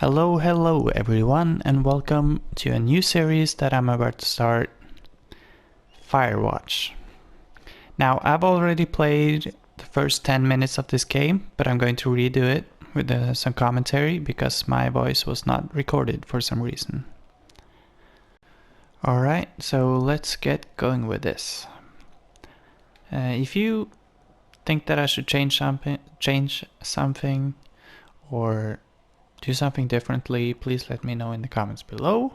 Hello everyone, and welcome to a new series that I'm about to start, Firewatch. Now, I've already played the first 10 minutes of this game, but I'm going to redo it with some commentary because my voice was not recorded for some reason. Alright, so let's get going with this. If you think that I should change something or do something differently, please let me know in the comments below.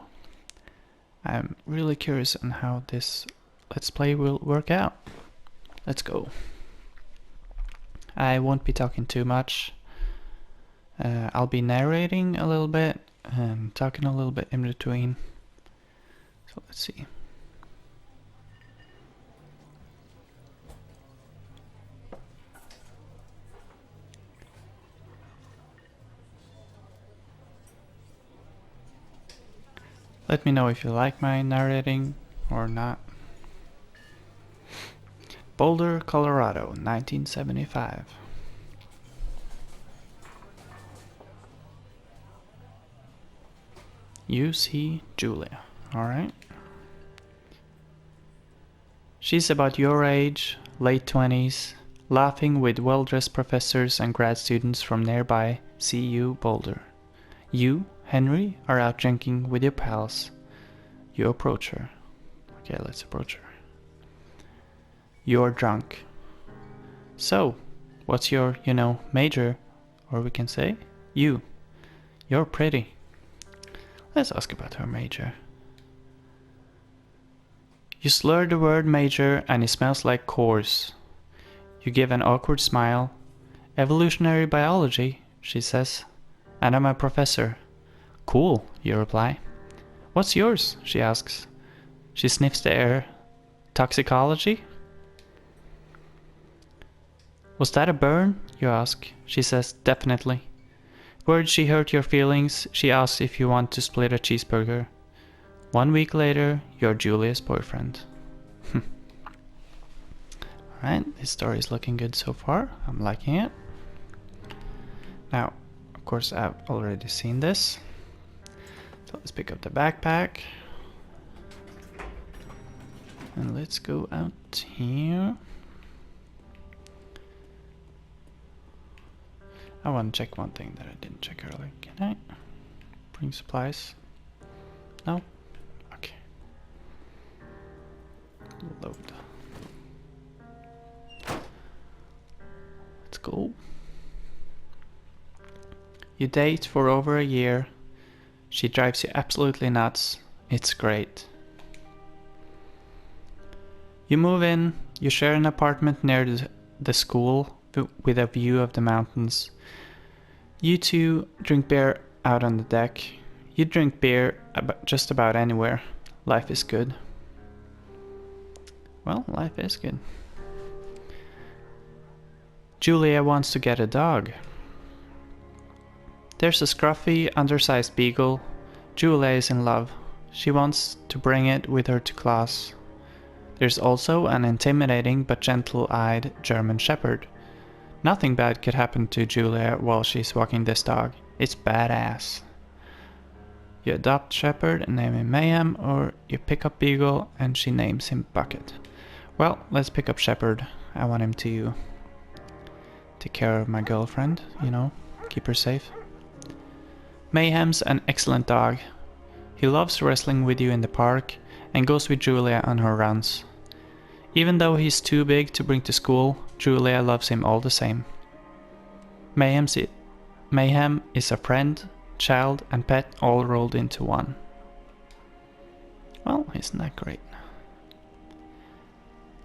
I'm really curious on how this Let's Play will work out. Let's go. I won't be talking too much. I'll be narrating a little bit and talking a little bit in between. So let's see. Let me know if you like my narrating or not. Boulder, Colorado, 1975. You see Julia, alright? She's about your age, late 20s, laughing with well-dressed professors and grad students from nearby CU Boulder. You, Henry, are out drinking with your pals. You approach her. Okay, let's approach her. You're drunk. So, what's your, major? Or we can say, you're pretty. Let's ask about her major. You slur the word major and it smells like coarse. You give an awkward smile. Evolutionary biology, she says. And I'm a professor. Cool, you reply. What's yours? She asks. She sniffs the air. Toxicology? Was that a burn? You ask. She says, definitely. Worried she hurt your feelings, she asks if you want to split a cheeseburger. 1 week later, you're Julia's boyfriend. Alright, this story is looking good so far. I'm liking it. Now, of course, I've already seen this. So let's pick up the backpack. And let's go out here. I want to check one thing that I didn't check earlier. Can I bring supplies? No? Okay. Load. Let's go. You date for over a year. She drives you absolutely nuts. It's great. You move in. You share an apartment near the school with a view of the mountains. You two drink beer out on the deck. You drink beer just about anywhere. Life is good. Well, life is good. Julia wants to get a dog. There's a scruffy, undersized beagle. Julia is in love. She wants to bring it with her to class. There's also an intimidating but gentle-eyed German shepherd. Nothing bad could happen to Julia while she's walking this dog. It's badass. You adopt Shepherd and name him Mayhem, or you pick up Beagle and she names him Bucket. Well, let's pick up Shepherd. I want him to take care of my girlfriend, keep her safe. Mayhem's an excellent dog. He loves wrestling with you in the park and goes with Julia on her runs. Even though he's too big to bring to school, Julia loves him all the same. Mayhem is a friend, child, and pet all rolled into one. Well, isn't that great?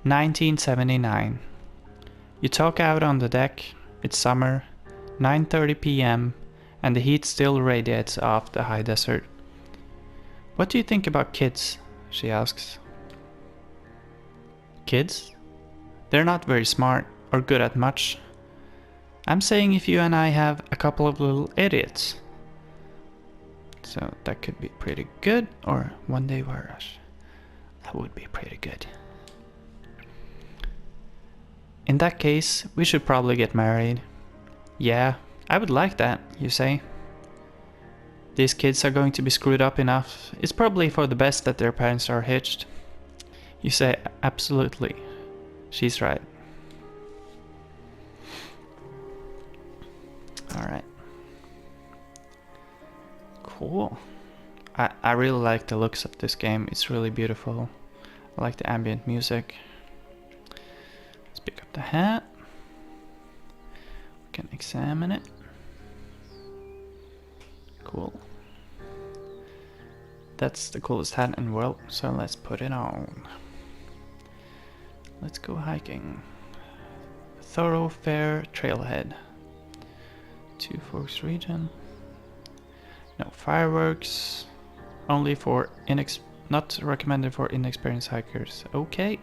1979. You talk out on the deck. It's summer, 9:30 p.m., and the heat still radiates off the high desert. What do you think about kids? She asks. Kids? They're not very smart or good at much. I'm saying if you and I have a couple of little idiots. So that could be pretty good, or one day we're rush. That would be pretty good. In that case, we should probably get married. Yeah, I would like that, you say. These kids are going to be screwed up enough. It's probably for the best that their parents are hitched. You say, absolutely. She's right. Alright. Cool. I really like the looks of this game. It's really beautiful. I like the ambient music. Let's pick up the hat. We can examine it. Cool. That's the coolest hat in the world, so let's put it on. Let's go hiking. Thoroughfare Trailhead. Two Forks region. No fireworks. Only for not recommended for inexperienced hikers. Okay.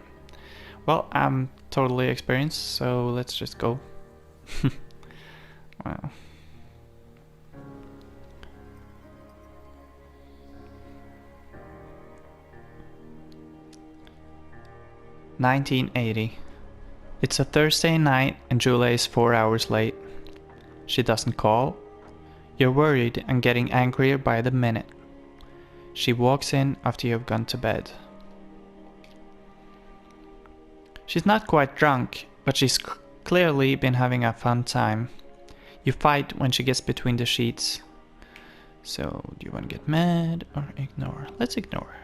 Well, I'm totally experienced, so let's just go. Wow. (1980). It's a Thursday night and Julia is 4 hours late. She doesn't call. You're worried and getting angrier by the minute. She walks in after you've gone to bed. She's not quite drunk, but she's clearly been having a fun time. You fight when she gets between the sheets. So, do you want to get mad or ignore? Let's ignore.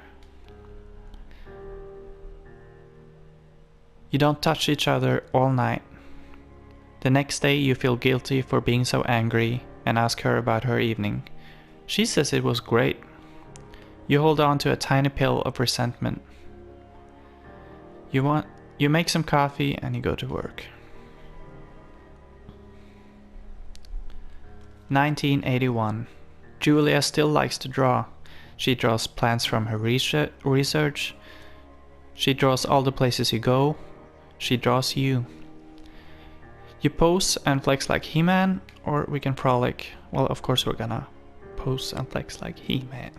You don't touch each other all night. The next day you feel guilty for being so angry and ask her about her evening. She says it was great. You hold on to a tiny pill of resentment. You make some coffee and you go to work. 1981. Julia still likes to draw. She draws plans from her research. She draws all the places you go. She draws you. You pose and flex like He-Man, or we can frolic. Well, of course we're gonna pose and flex like He-Man.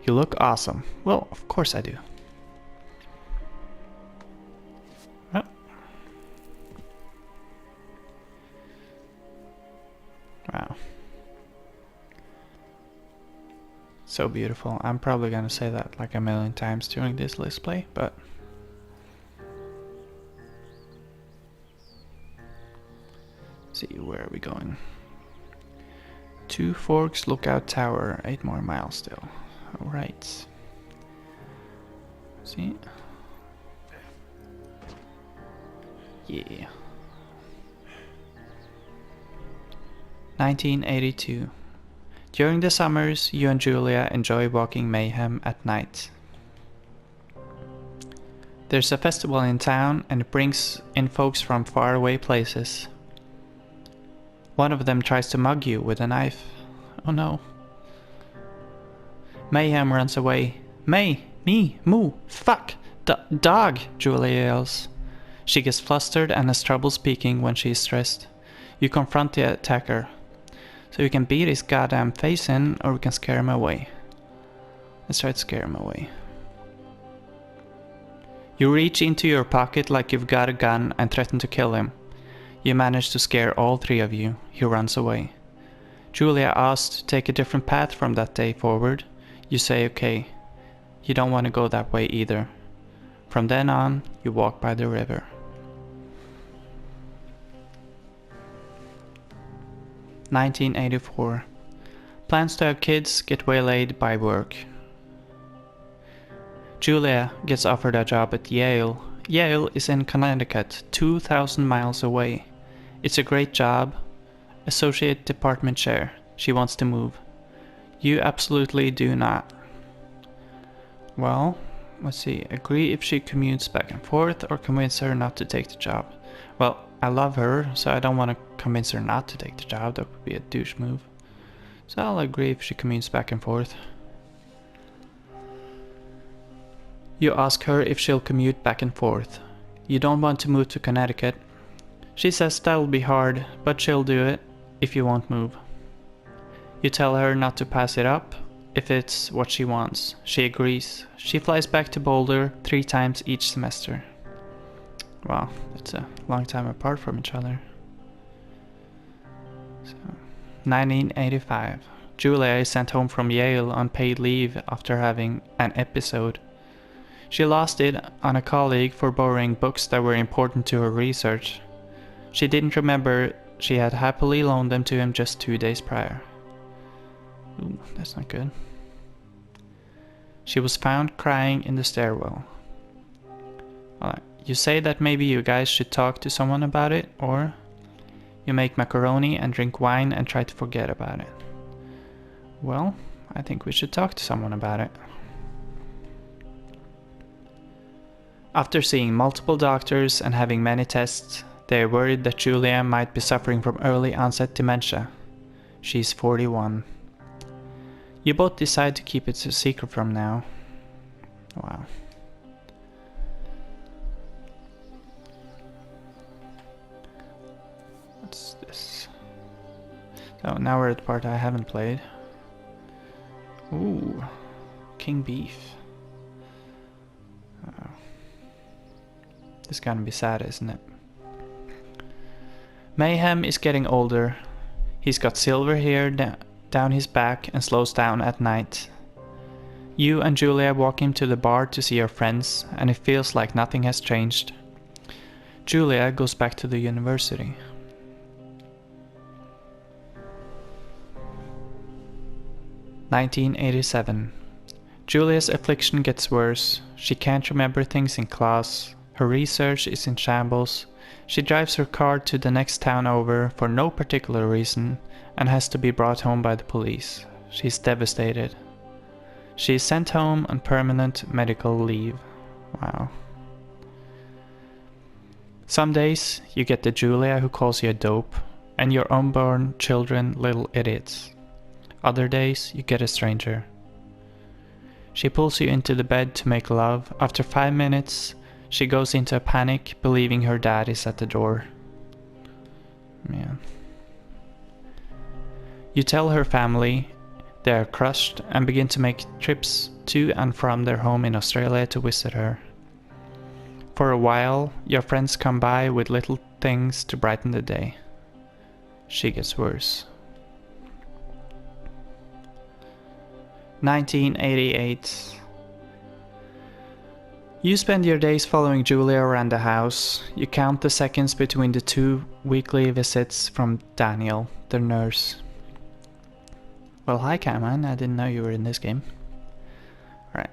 You look awesome. Well, of course I do. Oh. Wow. So beautiful. I'm probably gonna say that like a million times during this Let's Play, but... see, where are we going? Two Forks Lookout Tower, 8 more miles still. Alright. See? Yeah. 1982. During the summers, you and Julia enjoy walking mayhem at night. There's a festival in town and it brings in folks from faraway places. One of them tries to mug you with a knife. Oh no. Mayhem runs away. May, me, moo, fuck, dog, Julia yells. She gets flustered and has trouble speaking when she is stressed. You confront the attacker. So you can beat his goddamn face in, or we can scare him away. Let's try to scare him away. You reach into your pocket like you've got a gun and threaten to kill him. You manage to scare all 3 of you. He runs away. Julia asks to take a different path from that day forward. You say okay. You don't want to go that way either. From then on, you walk by the river. (1984). Plans to have kids get waylaid by work. Julia gets offered a job at Yale. Yale is in Connecticut, 2,000 miles away. It's a great job. Associate department chair. She wants to move. You absolutely do not. Well, let's see. Agree if she commutes back and forth, or convince her not to take the job. Well, I love her, so I don't want to convince her not to take the job. That would be a douche move. So I'll agree if she commutes back and forth. You ask her if she'll commute back and forth. You don't want to move to Connecticut. She says that'll be hard, but she'll do it if you won't move. You tell her not to pass it up if it's what she wants. She agrees. She flies back to Boulder 3 times each semester. Wow, that's a long time apart from each other. So, 1985. Julia is sent home from Yale on paid leave after having an episode. She lost it on a colleague for borrowing books that were important to her research. She didn't remember she had happily loaned them to him just 2 days prior. Ooh, that's not good. She was found crying in the stairwell. You say that maybe you guys should talk to someone about it, or you make macaroni and drink wine and try to forget about it. Well, I think we should talk to someone about it. After seeing multiple doctors and having many tests, they are worried that Julia might be suffering from early onset dementia. She's 41. You both decide to keep it a secret from now. Wow. What's this? Oh, now we're at the part I haven't played. Ooh, King Beef. This is gonna be sad, isn't it? Mayhem is getting older. He's got silver hair down his back and slows down at night. You and Julia walk him to the bar to see your friends, and it feels like nothing has changed. Julia goes back to the university. (1987) Julia's affliction gets worse. She can't remember things in class. Her research is in shambles. She drives her car to the next town over for no particular reason and has to be brought home by the police. She's devastated. She is sent home on permanent medical leave. Wow. Some days you get the Julia who calls you a dope and your unborn children little idiots. Other days you get a stranger. She pulls you into the bed to make love. After 5 minutes, she goes into a panic, believing her dad is at the door. Man. You tell her family. They are crushed and begin to make trips to and from their home in Australia to visit her. For a while, your friends come by with little things to brighten the day. She gets worse. 1988. You spend your days following Julia around the house. You count the seconds between the 2 weekly visits from Daniel, the nurse. Well, hi Cameron, I didn't know you were in this game. Alright.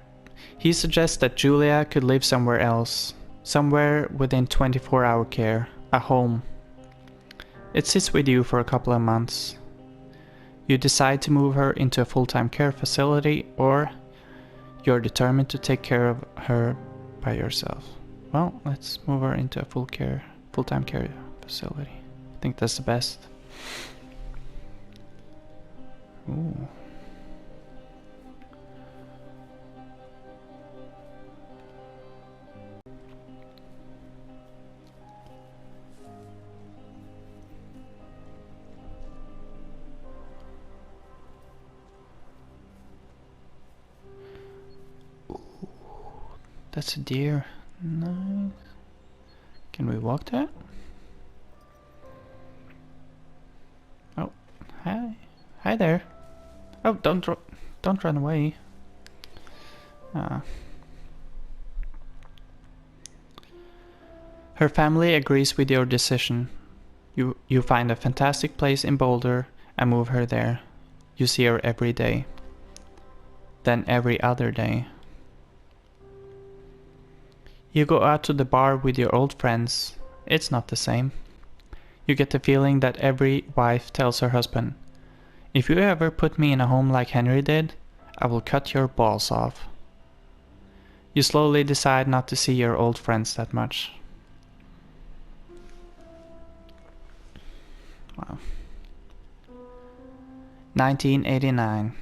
He suggests that Julia could live somewhere else. Somewhere within 24-hour care. A home. It sits with you for a couple of months. You decide to move her into a full-time care facility, or you're determined to take care of her by yourself. Well, let's move her into a full-time care facility. I think that's the best. Ooh. That's a deer. Nice. Can we walk that? Oh, hi. Hi there. Oh, don't run away. Her family agrees with your decision. You find a fantastic place in Boulder and move her there. You see her every day. Then every other day. You go out to the bar with your old friends. It's not the same. You get the feeling that every wife tells her husband, "If you ever put me in a home like Henry did, I will cut your balls off." You slowly decide not to see your old friends that much. Wow. 1989.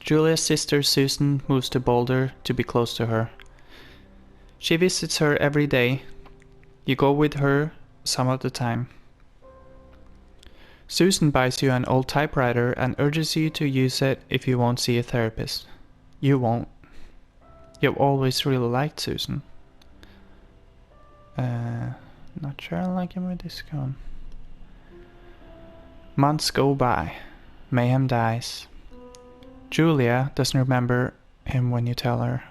Julia's sister Susan moves to Boulder to be close to her. She visits her every day. You go with her some of the time. Susan buys you an old typewriter and urges you to use it if you won't see a therapist. You won't. You've always really liked Susan. Not sure I like him with this gun. Months go by. Mayhem dies. Julia doesn't remember him when you tell her.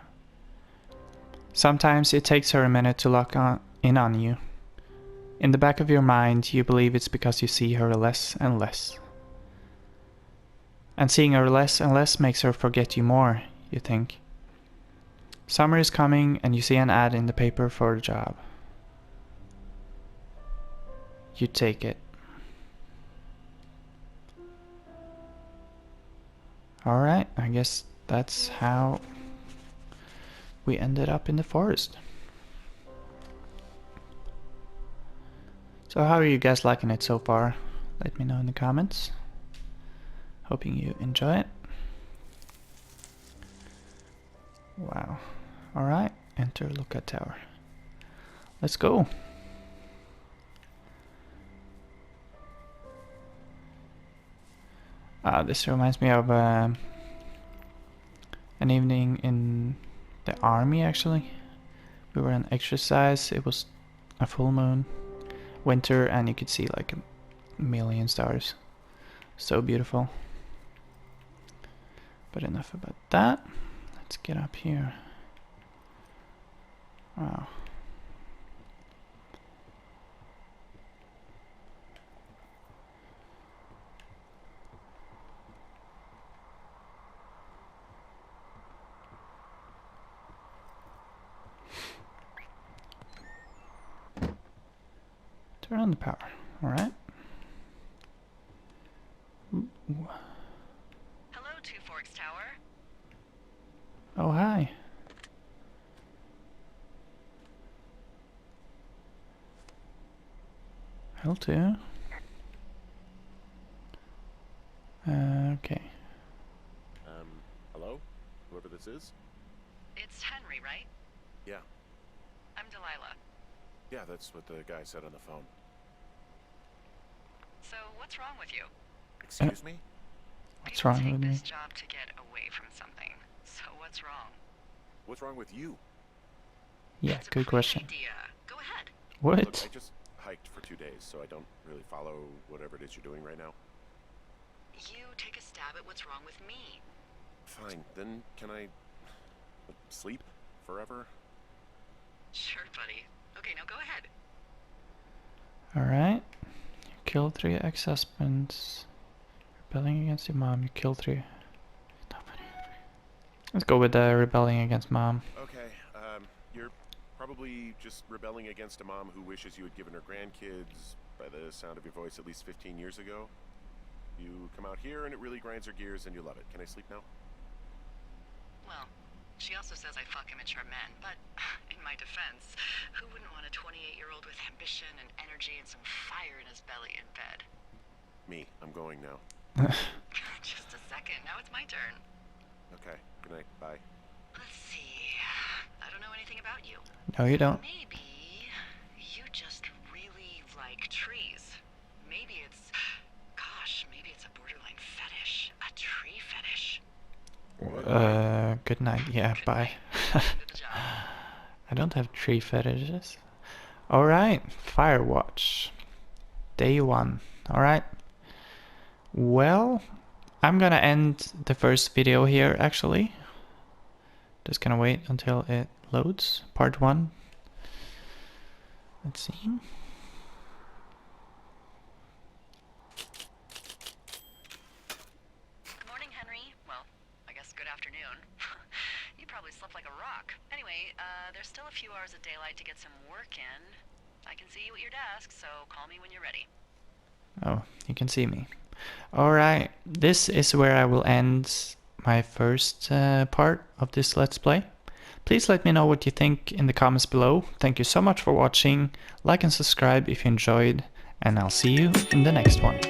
Sometimes it takes her a minute to lock in on you. In the back of your mind, you believe it's because you see her less and less. And seeing her less and less makes her forget you more, you think. Summer is coming and you see an ad in the paper for a job. You take it. Alright, I guess that's how we ended up in the forest. So how are you guys liking it so far? Let me know in the comments. Hoping you enjoy it. Wow. Alright, enter Lookout Tower. Let's go. This reminds me of an evening in the army actually. We were on exercise, it was a full moon, winter, and you could see like a million stars. So beautiful. But enough about that. Let's get up here. Wow. Turn on the power. All right. Ooh. Hello, Two Forks Tower. Oh, hi. L2. Okay. Hello? Whoever this is? It's Henry, right? Yeah. I'm Delilah. Yeah, that's what the guy said on the phone. So, what's wrong with you? Excuse me? What's People wrong take with me? this job to get away from something. So, what's wrong? What's wrong with you? Yeah, That's a good great question. idea. Go ahead. What? Look, I just hiked for 2 days, so I don't really follow whatever it is you're doing right now. You take a stab at what's wrong with me. Fine, then can I sleep forever? Sure, buddy. Okay, now go ahead. Alright. You killed 3 ex-husbands. Rebelling against your mom. You killed 3. Let's go with rebelling against mom. Okay, you're probably just rebelling against a mom who wishes you had given her grandkids, by the sound of your voice, at least 15 years ago. You come out here and it really grinds her gears and you love it. Can I sleep now? Well, she also says I fuck immature men, but in my defense, who wouldn't want a 28-year-old with ambition and energy and some fire in his belly in bed? Me. I'm going now. Just a second. Now it's my turn. Okay, good night. Bye. Let's see. I don't know anything about you. No, you don't. Maybe you just really like trees. Maybe it's, gosh, maybe it's a borderline fetish. A tree fetish. Good night. Yeah, bye. Good job. I don't have tree fetishes. Alright, Firewatch. Day 1. Alright. Well, I'm gonna end the first video here actually. Just gonna wait until it loads. Part 1. Let's see. Good morning, Henry. Well, I guess good afternoon. You probably slept like a rock. Anyway, there's still a few hours of daylight to get some work in. I can see you at your desk, so call me when you're ready. Oh, you can see me. Alright, this is where I will end my first part of this Let's Play. Please let me know what you think in the comments below. Thank you so much for watching. Like and subscribe if you enjoyed, and I'll see you in the next one.